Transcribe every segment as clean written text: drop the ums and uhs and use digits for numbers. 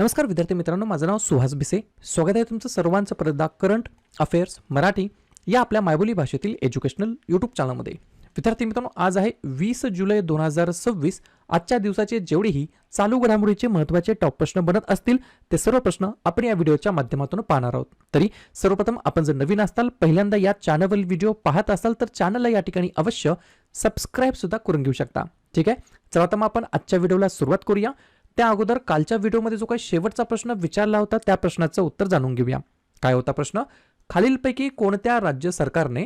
नमस्कार विद्यार्थी मित्रांनो, माझं नाव सुहास भिसे. स्वागत आहे तुमचं सर्वांचं परत करंट अफेअर्स मराठी या आपल्या मायबोली भाषेतील एज्युकेशनल यूट्यूब चॅनलमध्ये. विद्यार्थी मित्रांनो, आज आहे 20 जुलै 2026. आजच्या दिवसाचे जेवढेही चालू घडामोडीचे महत्त्वाचे टॉप प्रश्न बनत असतील ते सर्व प्रश्न आपण या व्हिडिओच्या माध्यमातून पाहणार आहोत. तरी सर्वप्रथम आपण जर नवीन असाल, पहिल्यांदा या चॅनलवरील व्हिडिओ पाहत असाल तर चॅनलला या ठिकाणी अवश्य सबस्क्राईब सुद्धा करून घेऊ शकता. ठीक आहे, चला तर मग आपण आजच्या व्हिडिओला सुरुवात करूया. त्या अगोदर कालच्या व्हिडिओमध्ये जो काही शेवटचा प्रश्न विचारला होता त्या प्रश्नाचं उत्तर जाणून घेऊया. काय होता प्रश्न? खालीलपैकी कोणत्या राज्य सरकारने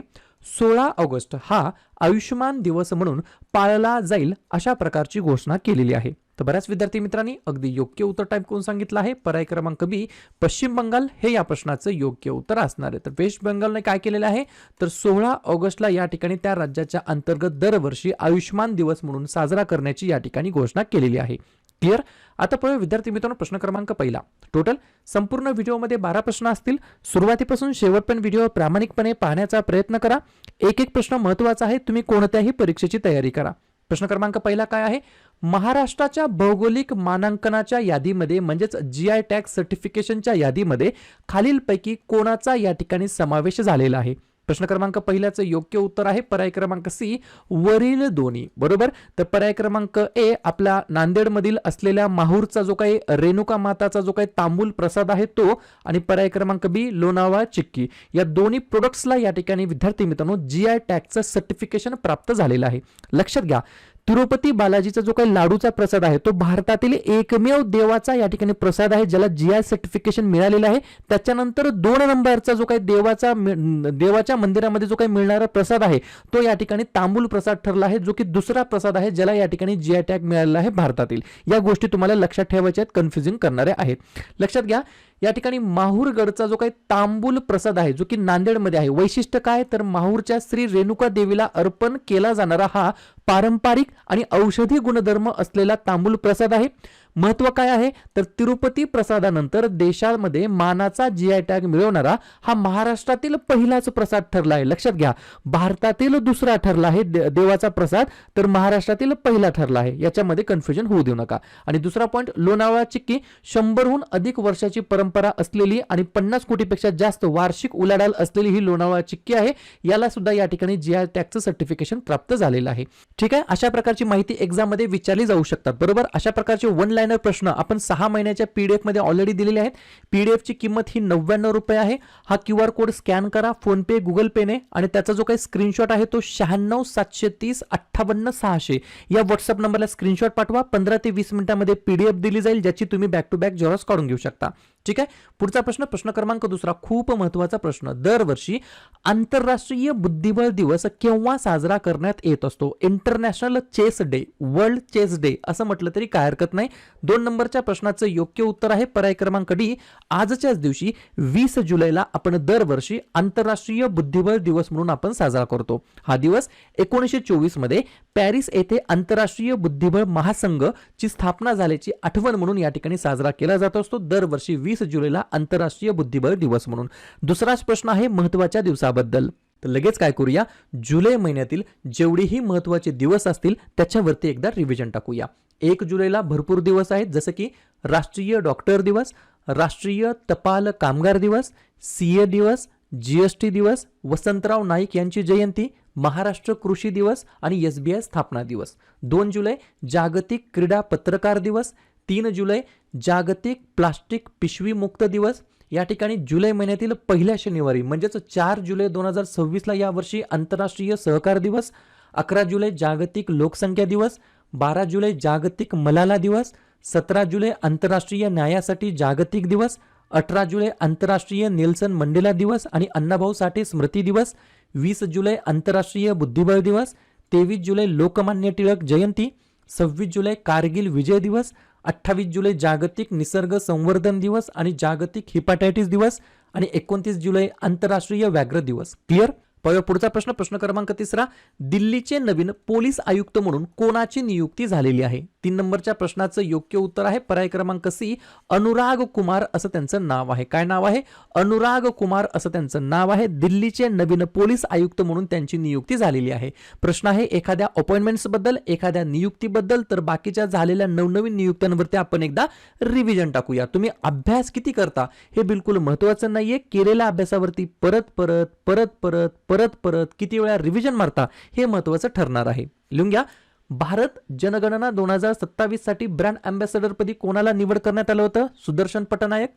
16 ऑगस्ट हा आयुष्यमान दिवस म्हणून पाळला जाईल अशा प्रकारची घोषणा केलेली आहे? तर बऱ्याच विद्यार्थी मित्रांनी अगदी योग्य उत्तर टाईप करून सांगितलं आहे. पर्याय क्रमांक बी, पश्चिम बंगाल हे या प्रश्नाचं योग्य उत्तर असणार आहे. तर वेस्ट बंगालने काय केलेलं आहे तर 16 ऑगस्टला या ठिकाणी त्या राज्याच्या अंतर्गत दरवर्षी आयुष्यमान दिवस म्हणून साजरा करण्याची या ठिकाणी घोषणा केलेली आहे. क्लिअर? आता पाहूया विद्यार्थी मित्रांनो, प्रश्न क्रमांक पहिला. टोटल संपूर्ण व्हिडिओमध्ये 12 प्रश्न असतील. सुरुवातीपासून शेवटपर्यंत व्हिडिओ प्रामाणिकपणे पाहण्याचा प्रयत्न करा. एक एक प्रश्न महत्त्वाचा आहे. तुम्ही कोणत्याही परीक्षेची तयारी करा. प्रश्न क्रमांक पहिला काय आहे? महाराष्ट्राच्या भौगोलिक मानांकनाच्या यादीमध्ये म्हणजेच जीआय टॅग सर्टिफिकेशनच्या यादीमध्ये खालीलपैकी कोणाचा या ठिकाणी समावेश झालेला आहे? प्रश्न क्रमांक पहिल्याचं योग्य उत्तर आहे पर्याय क्रमांक सी, वरील दोन्ही. बरोबर. तर पर्याय क्रमांक ए आपल्या नांदेडमधील असलेल्या माहूरचा जो काही रेणुका माताचा जो काही तांबूल प्रसाद आहे तो, आणि पर्याय क्रमांक बी लोणावळा चिक्की, या दोन्ही प्रोडक्ट्सला या ठिकाणी विद्यार्थी मित्रांनो जीआय टॅगचं सर्टिफिकेशन प्राप्त झालेलं आहे. लक्षात घ्या, तिरुपती बालाजीचा जो काही लाडूचा प्रसाद आहे तो भारतातील एकमेव देवाचा या ठिकाणी प्रसाद आहे ज्याला जीआय सर्टिफिकेशन मिळालेलं आहे. त्याच्यानंतर 2 नंबरचा जो काही देवाच्या मंदिरामध्ये जो काही मिळणारा प्रसाद आहे तो या ठिकाणी तांबूल प्रसाद ठरला आहे, जो की दुसरा प्रसाद आहे ज्याला या ठिकाणी जीआय टॅग मिळालेला आहे भारतातील. या गोष्टी तुम्हाला लक्षात ठेवायच्या आहेत, कन्फ्युजिंग करणारे आहेत. लक्षात घ्या, या ठिकाणी माहूरगडचा जो काही तांबूल प्रसाद आहे जो की नांदेडमध्ये आहे, वैशिष्ट्य काय तर माहूरच्या श्री रेणुका देवीला अर्पण केला जाणारा हा पारंपरिक आणि औषधी गुणधर्म असलेला तांबूल प्रसाद आहे. महत्व काय आहे तर तिरुपती प्रसादानंतर देशामध्ये मानाचा जीआय टॅग मिळवणारा हा महाराष्ट्रातील पहिलाच प्रसाद ठरला आहे. लक्षात घ्या, भारतातील दुसरा ठरला आहे देवाचा प्रसाद, तर महाराष्ट्रातील पहिला ठरला आहे. याच्यामध्ये कन्फ्युजन होऊ देऊ नका. आणि दुसरा पॉइंट, लोणावळा चिक्की 100हून अधिक वर्षाची परंपरा असलेली आणि 50 कोटीपेक्षा जास्त वार्षिक उलाढाल असलेली ही लोणावळा चिक्की आहे. याला सुद्धा या ठिकाणी जीआय टॅगचं सर्टिफिकेशन प्राप्त झालेलं आहे. ठीक आहे, अशा प्रकारची माहिती एक्झाम मध्ये विचारली जाऊ शकतात. बरोबर. अशा प्रकारचे वन लाईनर प्रश्न आपण 6 महिन्याच्या पीडीएफ मध्ये ऑलरेडी दिलेले आहेत. पीडीएफ ची किंमत ही 99 रुपये आहे. हा QR कोड स्कॅन करा फोन पे गुगल पे ने, आणि त्याचा जो काही स्क्रीनशॉट आहे तो 96730586 या व्हॉट्सअप नंबरला स्क्रीनशॉट पाठवा. 15 ते 20 मिनिटांमध्ये पीडीएफ दिली जाईल ज्याची तुम्ही बॅक टू बॅक झेरॉक्स काढून घेऊ शकता. ठीक आहे. पुढचा प्रश्न, प्रश्न क्रमांक दुसरा, खूप महत्त्वाचा प्रश्न. दरवर्षी आंतरराष्ट्रीय बुद्धिबळ दिवस केव्हा साजरा करण्यात येत असतो? International chess day, world chess day असं म्हटलं तरी काय हरकत नाही. 2 नंबरच्या प्रश्नाचं योग्य उत्तर आहे पर्याय क्रमांक डी, आजच्याच दिवशी 20 जुलैला आपण दरवर्षी आंतरराष्ट्रीय बुद्धिबळ दिवस म्हणून आपण साजरा करतो. हा दिवस 1924 मध्ये पॅरिस येथे आंतरराष्ट्रीय बुद्धिबळ महासंघ ची स्थापना झाल्याची आठवण म्हणून या ठिकाणी साजरा केला जात असतो दरवर्षी 20 जुलैला आंतरराष्ट्रीय बुद्धिबळ दिवस म्हणून. दुसराच प्रश्न आहे महत्त्वाच्या दिवसाबद्दल. तर लगेच काय करूया, जुलै महिन्यातील जेवढेही महत्त्वाचे दिवस असतील त्याच्यावरती एकदा रिव्हिजन टाकूया. 1 जुलैला भरपूर दिवस आहेत, जसं की राष्ट्रीय डॉक्टर दिवस, राष्ट्रीय टपाल कामगार दिवस, सीए दिवस, जीएसटी दिवस, वसंतराव नाईक यांची जयंती, महाराष्ट्र कृषी दिवस आणि SBI स्थापना दिवस. 2 जुलै जागतिक क्रीडा पत्रकार दिवस, 3 जुलै जागतिक प्लास्टिक पिशवी मुक्त दिवस. या ठिकाणी जुलै महिन्यातील पहिल्या शनिवारी म्हणजेच 4 जुलै 2026ला यावर्षी आंतरराष्ट्रीय सहकार दिवस. 11 जुलै जागतिक लोकसंख्या दिवस, 12 जुलै जागतिक मलाला दिवस, 17 जुलै आंतरराष्ट्रीय न्यायासाठी जागतिक दिवस, 18 जुलै आंतरराष्ट्रीय नेल्सन मंडेला दिवस आणि अण्णाभाऊ साठे स्मृती दिवस, 20 जुलै आंतरराष्ट्रीय बुद्धिबळ दिवस, 23 जुलै लोकमान्य टिळक जयंती, 26 जुलै कारगिल विजय दिवस, 28 जुलै जागतिक निसर्ग संवर्धन दिवस आणि जागतिक हिपॅटायटिस दिवस, आणि 29 जुलै आंतरराष्ट्रीय व्याघ्र दिवस. क्लिअर? पुढचा प्रश्न, प्रश्न क्रमांक तिसरा, दिल्लीचे नवीन पोलीस आयुक्त म्हणून कोणाची नियुक्ती झालेली आहे? 3 नंबरच्या प्रश्नाचं योग्य उत्तर आहे पर्याय क्रमांक सी, अनुराग कुमार असं त्यांचं नाव आहे. काय नाव आहे? अनुराग कुमार असं त्यांचं नाव आहे. दिल्लीचे नवीन पोलीस आयुक्त म्हणून त्यांची नियुक्ती झालेली आहे. प्रश्न आहे एखाद्या अपॉइंटमेंट्स बद्दल, एखाद्या नियुक्तीबद्दल, तर बाकीच्या झालेल्या नवनवीन नियुक्त्यांवरती आपण एकदा रिव्हिजन टाकूया. तुम्ही अभ्यास किती करता हे बिलकुल महत्त्वाचं नाहीये. केलेल्या अभ्यासावरती परत परत परत परत परत परत किती वेळा रिव्हिजन मारता हे महत्त्वाचं ठरणार आहे. लिहून घ्या. भारत जनगणना 2027 साठी ब्रँड अँबॅसेडर पदी कोणाला निवड करण्यात आलं होतं? सुदर्शन पटनायक.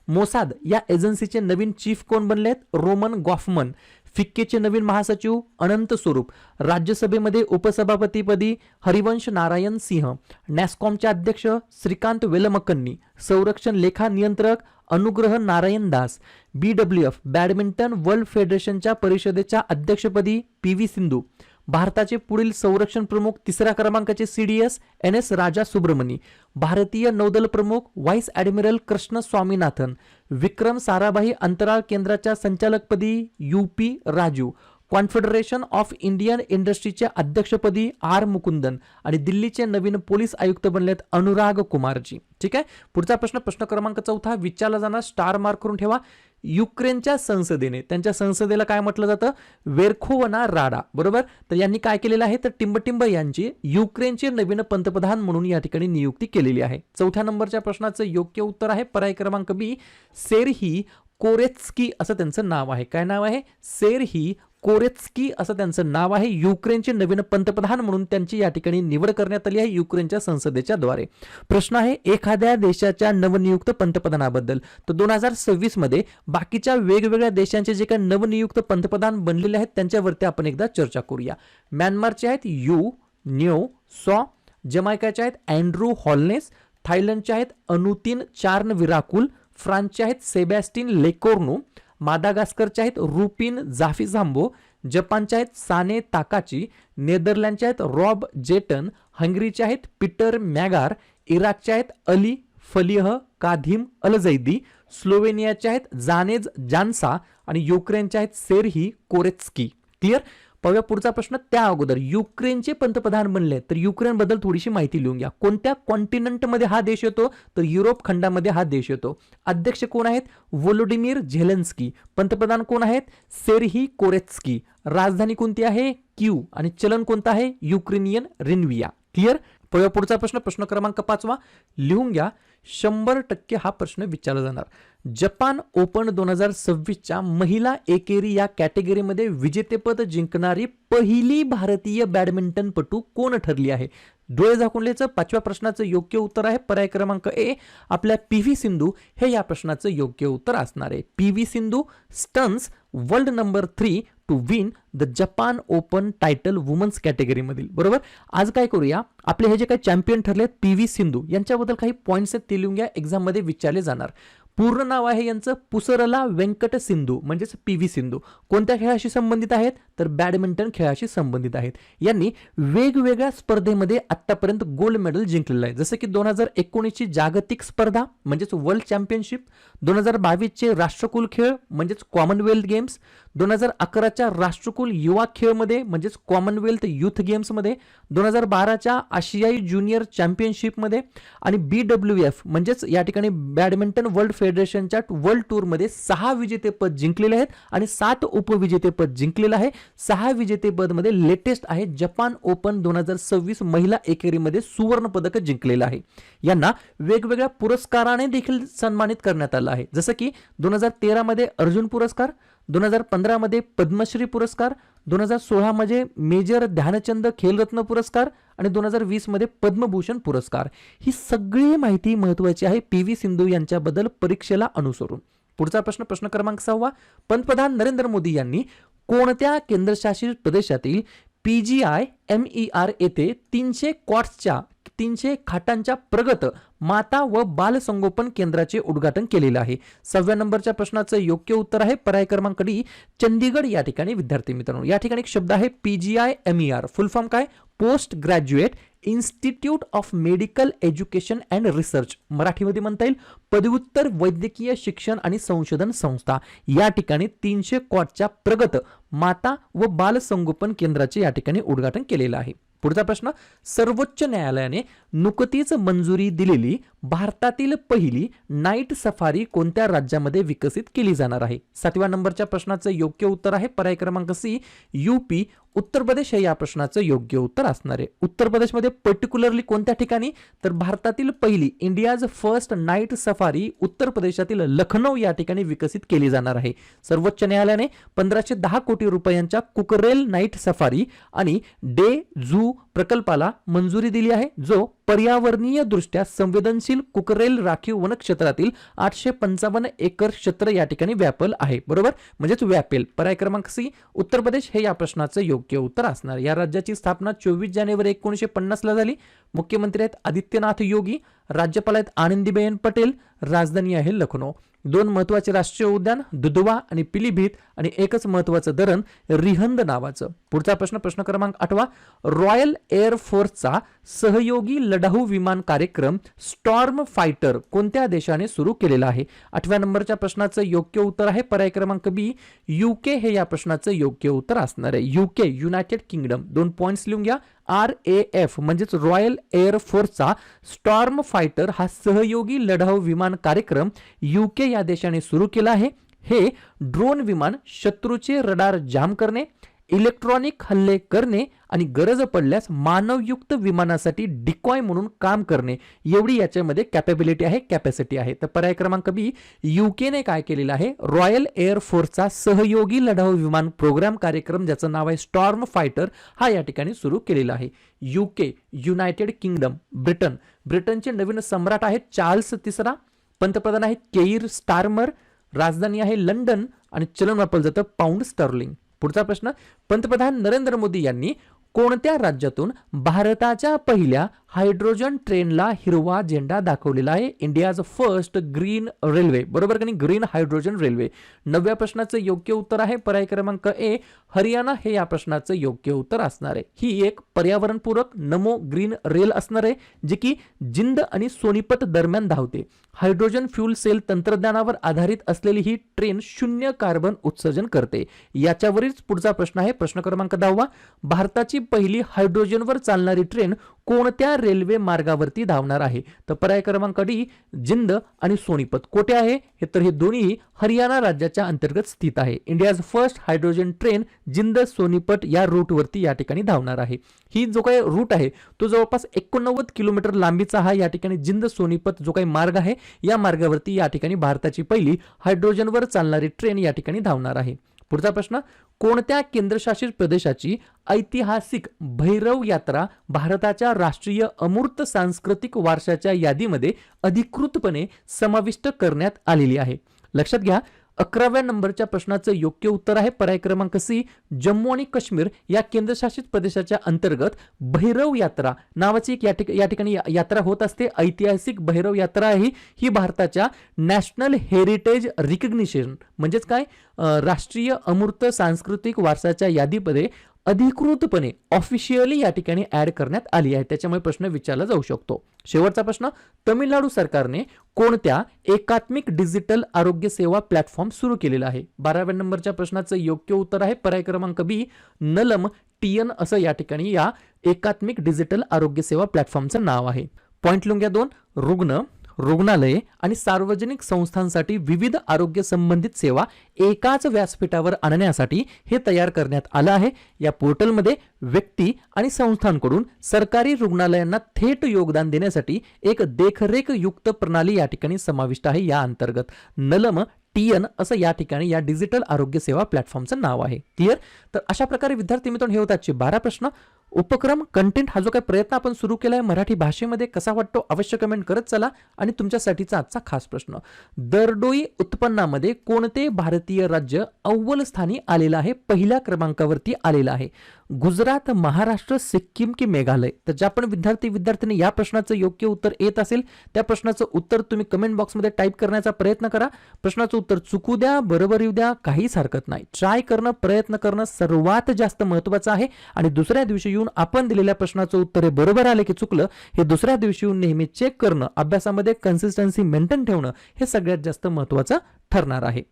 मोसाद या एजन्सीचे नवीन चीफ कोण बनले आहेत? रोमन गॉफमन. फिक्कीचे नवीन महासचिव अनंत स्वरूप. राज्यसभेमध्ये उपसभापतीपदी हरिवंश नारायण सिंह. नॅस्कॉमचे अध्यक्ष श्रीकांत वेलमकन्नी. संरक्षण लेखा नियंत्रक Anugrah Narayan Das. BWF badminton world फेडरेशनच्या परिषदेच्या अध्यक्षपदी PV सिंधू. भारताचे पुढील संरक्षण प्रमुख 3ऱ्या क्रमांकाचे CDS NS राजा सुब्रमणी. भारतीय नौदल प्रमुख व्हाईस ॲडमिरल कृष्ण स्वामीनाथन. विक्रम साराभाई अंतराळ केंद्राच्या संचालकपदी UP Raju. Confederation of Indian इंडस्ट्रीच्या अध्यक्षपदी R मुकुंदन. आणि दिल्लीचे नवीन पोलीस आयुक्त बनलेत अनुराग कुमारजी. ठीक आहे. पुढचा प्रश्न, प्रश्न क्रमांक 4 विचारला जाणार, स्टार मार्क करून ठेवा. युक्रेनच्या संसदेने, त्यांच्या संसदेला काय म्हटलं जातं? वेरखोवना राडा. बरोबर. तर यांनी काय केलेलं आहे? तर टिंबटिंब यांची युक्रेनचे नवीन पंतप्रधान म्हणून या ठिकाणी नियुक्ती केलेली आहे. 4थ्या नंबरच्या प्रश्नाचं योग्य उत्तर आहे पर्याय क्रमांक बी, सेरही कोरेत्स्की असं त्यांचं नाव आहे. काय नाव आहे? सेरही कोरेत्स्की असं त्यांचं नाव आहे. युक्रेनचे नवीन पंतप्रधान म्हणून त्यांची या ठिकाणी निवड करण्यात आली आहे युक्रेनच्या संसदेच्या द्वारे. प्रश्न आहे एखाद्या देशाच्या नवनियुक्त पंतप्रधानाबद्दल. तर 2026 मध्ये बाकीच्या वेगवेगळ्या देशांचे जे काही नवनियुक्त पंतप्रधान बनलेले आहेत त्यांच्यावरती आपण एकदा चर्चा करूया. म्यानमारचे आहेत यू न्यो सॉ. जमैकाचे आहेत अँड्रू हॉलनेस. थायलंडचे आहेत अनुतीन चार्नविराकुल. फ्रान्सचे आहेत सेबॅस्टिन लेकोर्नो. मादागास्करचे आहेत रुपिन जाफिझांबो. जपानचे आहेत साने ताकाची. नेदरलँडचे आहेत रॉब जेटन. हंगरीचे आहेत पीटर मॅगार. इराकचे आहेत अली फलिह काधिम अलजैदी. स्लोवेनियाचे आहेत जानेज जानसा. आणि युक्रेनचे आहेत सेरही कोरेत्स्की. क्लिअर. पाहूया पुढचा प्रश्न. त्या अगोदर युक्रेनचे पंतप्रधान बनले तर युक्रेन बद्दल थोडीशी माहिती लिहून घ्या. कोणत्या कॉन्टिनेंटमध्ये हा देश येतो? तर युरोप खंडामध्ये हा देश येतो. अध्यक्ष कोण आहेत? Volodymyr Zelensky. पंतप्रधान कोण आहेत? सेरही कोरेत्स्की. राजधानी कोणती आहे? क्यू. आणि चलन कोणतं आहे? युक्रेनियन रिन्विया. क्लिअर. पाहूया पुढचा प्रश्न, प्रश्न क्रमांक 5 लिहून घ्या. 100% हा प्रश्न विचारला जाणार. जपान ओपन 2026च्या महिला एकेरी या कॅटेगरीमध्ये विजेतेपद जिंकणारी पहिली भारतीय बॅडमिंटनपटू कोण ठरली आहे? डोळे झाकूनलेचं 5व्या प्रश्नाचं योग्य उत्तर आहे पर्याय क्रमांक ए, आपल्या PV सिंधू हे या प्रश्नाचं योग्य उत्तर असणार आहे. PV Sindhu stuns world number 3 to win the Japan Open title women's कॅटेगरीमधील. बरोबर. आज काय करूया, आपले हे जे काही चॅम्पियन ठरलेत PV सिंधू यांच्याबद्दल काही पॉईंट्स आहेत ते लिहून घ्या. एक्झाम मध्ये विचारले जाणार. पूर्ण नाव आहे यांचं पुसरला व्यंकट सिंधू म्हणजेच PV सिंधू. कोणत्या खेळाशी संबंधित आहेत? तर बॅडमिंटन खेळाशी संबंधित आहेत. यांनी वेगवेगळ्या स्पर्धेमध्ये आतापर्यंत गोल्ड मेडल जिंकलेलं आहे. जसं की 2019 ची जागतिक स्पर्धा म्हणजेच वर्ल्ड चॅम्पियनशिप, 2022 चे राष्ट्रकुल खेळ म्हणजेच कॉमनवेल्थ गेम्स, 2011च्या राष्ट्रकुल युवा खेळमध्ये म्हणजेच कॉमनवेल्थ युथ गेम्समध्ये, 2012च्या आशियाई ज्युनियर चॅम्पियनशिपमध्ये आणि BWF म्हणजेच या ठिकाणी बॅडमिंटन वर्ल्ड फेडरेशनच्या वर्ल्ड टूरमध्ये 6 विजेतेपद जिंकलेले आहेत आणि 7 उपविजेतेपद जिंकलेलं आहे. 6 विजेतेपद मध्ये लेटेस्ट आहे जपान ओपन 2026 महिला एकेरीमध्ये सुवर्ण पदक जिंकलेलं आहे. यांना वेगवेगळ्या पुरस्काराने देखील सन्मानित करण्यात आलं आहे. जसं की 2013 मध्ये अर्जुन पुरस्कार, 2015 मध्ये पद्मश्री पुरस्कार, 2016 मध्ये मेजर ध्यानचंद खेलरत्न पुरस्कार आणि 2020 मध्ये पद्मभूषण पुरस्कार. ही सगळी माहिती महत्त्वाची आहे PV सिंधू यांच्याबद्दल परीक्षेला अनुसरून. पुढचा प्रश्न, प्रश्न क्रमांक 6. पंतप्रधान नरेंद्र मोदी यांनी कोणत्या केंद्रशासित प्रदेशातील PGI-MER येथे 300 खाटांच्या प्रगत माता व बाल संगोपन केंद्राचे उद्घाटन केलेलं आहे? 6व्या नंबरच्या प्रश्नाचं योग्य उत्तर आहे पर्याय क्रमांक डी, चंदीगड या ठिकाणी. विद्यार्थी मित्रांनो, या ठिकाणी एक शब्द आहे PGI-MER. फुल फॉर्म काय? Post graduate institute of medical education and research. मराठीमध्ये म्हणता येईल पदव्युत्तर वैद्यकीय शिक्षण आणि संशोधन संस्था. या ठिकाणी 300 कॉटच्या प्रगत माता व बाल संगोपन केंद्राचे या ठिकाणी उद्घाटन केलेलं आहे. पुढचा प्रश्न, सर्वोच्च न्यायालयाने नुकतीच मंजुरी दिलेली भारतातील पहिली नाईट सफारी कोणत्या राज्यामध्ये विकसित केली जाणार आहे? 7व्या नंबरच्या प्रश्नाचं योग्य उत्तर आहे पर्याय क्रमांक सी, यूपी. उत्तर प्रदेश हे या प्रश्नाचं योग्य उत्तर असणार आहे. उत्तर प्रदेशमध्ये पर्टिक्युलरली कोणत्या ठिकाणी? तर भारतातील पहिली इंडियाज फर्स्ट नाईट सफारी उत्तर प्रदेशातील लखनौ या ठिकाणी विकसित केली जाणार आहे. सर्वोच्च न्यायालयाने 1510 कोटी रुपयांच्या कुकरेल नाईट सफारी आणि डे झू प्रकल्पाला मंजुरी दिली आहे, जो पर्यावरणीय दृष्ट्या संवेदनशील कुकरेल राखीव वनक्षेत्रातील 855 एकर क्षेत्र या ठिकाणी व्यापेल आहे. बरोबर, म्हणजेच व्यापेल. पर्याय क्रमांक सी, उत्तर प्रदेश हे या प्रश्नाचं योग्य उत्तर असणार. या राज्याची स्थापना 24 जानेवारी 1950 ला झाली. मुख्यमंत्री आहेत आदित्यनाथ योगी, राज्यपाल आहेत आनंदीबेन पटेल, राजधानी आहे लखनौ. 2 महत्वाचे राष्ट्रीय उद्यान दुधवा आणि पिलीभीत आणि एकच महत्वाचं धरण रिहंद नावाचं. पुढचा प्रश्न, प्रश्न क्रमांक 8वा, रॉयल एअर फोर्सचा सहयोगी लढाऊ विमान कार्यक्रम स्टॉर्म फायटर कोणत्या देशाने सुरू केलेला आहे? 8व्या नंबरच्या प्रश्नाचं योग्य उत्तर आहे पर्याय क्रमांक बी, यूके हे या प्रश्नाचं योग्य उत्तर असणार आहे. UK, United kingdom. 2 पॉइंट्स लिहून घ्या. RAF म्हणजेच रॉयल एअर फोर्सचा स्टॉर्म फायटर हा सहयोगी लढाऊ विमान कार्यक्रम यूके या देशाने सुरू केला आहे. हे ड्रोन विमान शत्रूचे रडार जाम करणे, इलेक्ट्रॉनिक हल्ले करणे आणि गरज पडल्यास मानवयुक्त विमानासाठी डिकॉय म्हणून काम करणे एवढी याच्यामध्ये कॅपेबिलिटी आहे, कॅपॅसिटी आहे. तर पर्याय क्रमांक बी, यूकेने काय केलेलं आहे? रॉयल एअर फोर्सचा सहयोगी लढाऊ विमान प्रोग्राम कार्यक्रम ज्याचं नाव आहे स्टॉर्म फायटर हा या ठिकाणी सुरू केलेला आहे. UK, United kingdom. ब्रिटन, ब्रिटनचे नवीन सम्राट आहेत चार्ल्स तिसरा. पंतप्रधान आहेत केईर स्टारमर, राजधानी आहे लंडन आणि चलन वापरलं जातं पाऊंड स्टर्लिंग. पुढचा प्रश्न, पंतप्रधान नरेंद्र मोदी यांनी कोणत्या राज्यातून भारताच्या पहिल्या हायड्रोजन ट्रेनला हिरवा झेंडा दाखवलेला आहे? India's first green railway. बरोबर का नाही? Green hydrogen railway. 9व्या प्रश्नाचं योग्य उत्तर आहे पर्याय क्रमांक ए, हरियाणा हे या प्रश्नाचं योग्य उत्तर असणार आहे. ही एक पर्यावरणपूरक नमो ग्रीन रेल असणार आहे जी की जिंद आणि सोनीपत दरम्यान धावते. हायड्रोजन फ्यूल सेल तंत्रज्ञानावर आधारित असलेली ही ट्रेन 0 कार्बन उत्सर्जन करते. याच्यावरच पुढचा प्रश्न आहे प्रश्न क्रमांक 10वा, भारताची पहिली हायड्रोजनवर चालणारी ट्रेन कोणत्या रेल्वे मार्गावरती धावणार आहे? तर पर्याय क्रमांक डी, जिंद आणि सोनीपत. कोठे आहे हे? तर हे दोन्ही हरियाणा राज्याच्या अंतर्गत स्थित आहे. India's first hydrogen train Jind Sonipat या रूटवरती या ठिकाणी धावणार आहे. ही जो काही रूट आहे तो जवळपास 89 किलोमीटर लांबीचा हा या ठिकाणी जिंद सोनीपत जो काही मार्ग आहे या मार्गावरती या ठिकाणी भारताची पहिली हायड्रोजनवर चालणारी ट्रेन या ठिकाणी धावणार आहे. पुढचा प्रश्न, कोणत्या केंद्रशासित प्रदेशाची ऐतिहासिक भैरव यात्रा भारताच्या राष्ट्रीय अमूर्त सांस्कृतिक वारशाच्या यादीमध्ये अधिकृतपणे समाविष्ट करण्यात आलेली आहे? लक्षात घ्या, 11व्या नंबरच्या प्रश्नाचं योग्य उत्तर आहे पर्याय क्रमांक सी, जम्मू आणि काश्मीर या केंद्रशासित प्रदेशाच्या अंतर्गत भैरव यात्रा नावाची एक या ठिकाणी यात्रा होत असते. ऐतिहासिक भैरव यात्रा ही भारताच्या नॅशनल हेरिटेज रिकग्निशन म्हणजेच काय राष्ट्रीय अमूर्त सांस्कृतिक वारसाच्या यादीमध्ये अधिकृतपणे ऑफिशियली या ठिकाणी ऍड करण्यात आली आहे. त्याच्यामुळे प्रश्न विचारला जाऊ शकतो. शेवटचा प्रश्न, तमिळनाडू सरकारने कोणत्या एकात्मिक डिजिटल आरोग्य सेवा प्लॅटफॉर्म सुरू केलेला आहे? 12व्या नंबरच्या प्रश्नाचं योग्य उत्तर आहे पर्याय क्रमांक बी, नलम TN असं या ठिकाणी या एकात्मिक डिजिटल आरोग्य सेवा प्लॅटफॉर्मचं नाव आहे. पॉइंट लिहून घ्या 2, रुग्ण, रुग्णालये आणि सार्वजनिक संस्थांसाठी विविध आरोग्य संबंधित सेवा एकाच व्यासपीठावर आणण्यासाठी हे तयार करण्यात आलं आहे. या पोर्टलमध्ये व्यक्ती आणि संस्थांकडून सरकारी रुग्णालयांना थेट योगदान देण्यासाठी एक देखरेखयुक्त प्रणाली या ठिकाणी समाविष्ट आहे. या अंतर्गत नलम TN असं या ठिकाणी या डिजिटल आरोग्य सेवा प्लॅटफॉर्मचं नाव आहे. क्लिअर? तर अशा प्रकारे विद्यार्थी मित्रांनो हे होतात 12 प्रश्न. उपक्रम कंटेंट हा जो काही प्रयत्न आपण सुरू केला आहे मराठी भाषेमध्ये कसा वाटतो अवश्य कमेंट करत चला. आणि तुमच्यासाठीचा आजचा खास प्रश्न, दरडोई उत्पन्नामध्ये कोणते भारतीय राज्य अव्वल स्थानी आलेलं आहे? पहिल्या क्रमांकावरती आलेलं आहे. गुजरात, महाराष्ट्र, सिक्कीम की मेघालय? तर ज्या पण विद्यार्थ्यांनी या प्रश्नाचं योग्य उत्तर येत असेल त्या प्रश्नाचं उत्तर तुम्ही कमेंट बॉक्समध्ये टाईप करण्याचा प्रयत्न करा. प्रश्नाचं उत्तर चुकू द्या, बरोबर येऊ द्या, काहीच हरकत नाही. ट्राय करणं, प्रयत्न करणं सर्वात जास्त महत्त्वाचं आहे. आणि दुसऱ्या दिवशी येऊन आपण दिलेल्या प्रश्नाचं उत्तर हे बरोबर आले की चुकलं हे दुसऱ्या दिवशी येऊन नेहमी चेक करणं, अभ्यासामध्ये कन्सिस्टन्सी मेंटेन ठेवणं हे सगळ्यात जास्त महत्त्वाचं ठरणार आहे.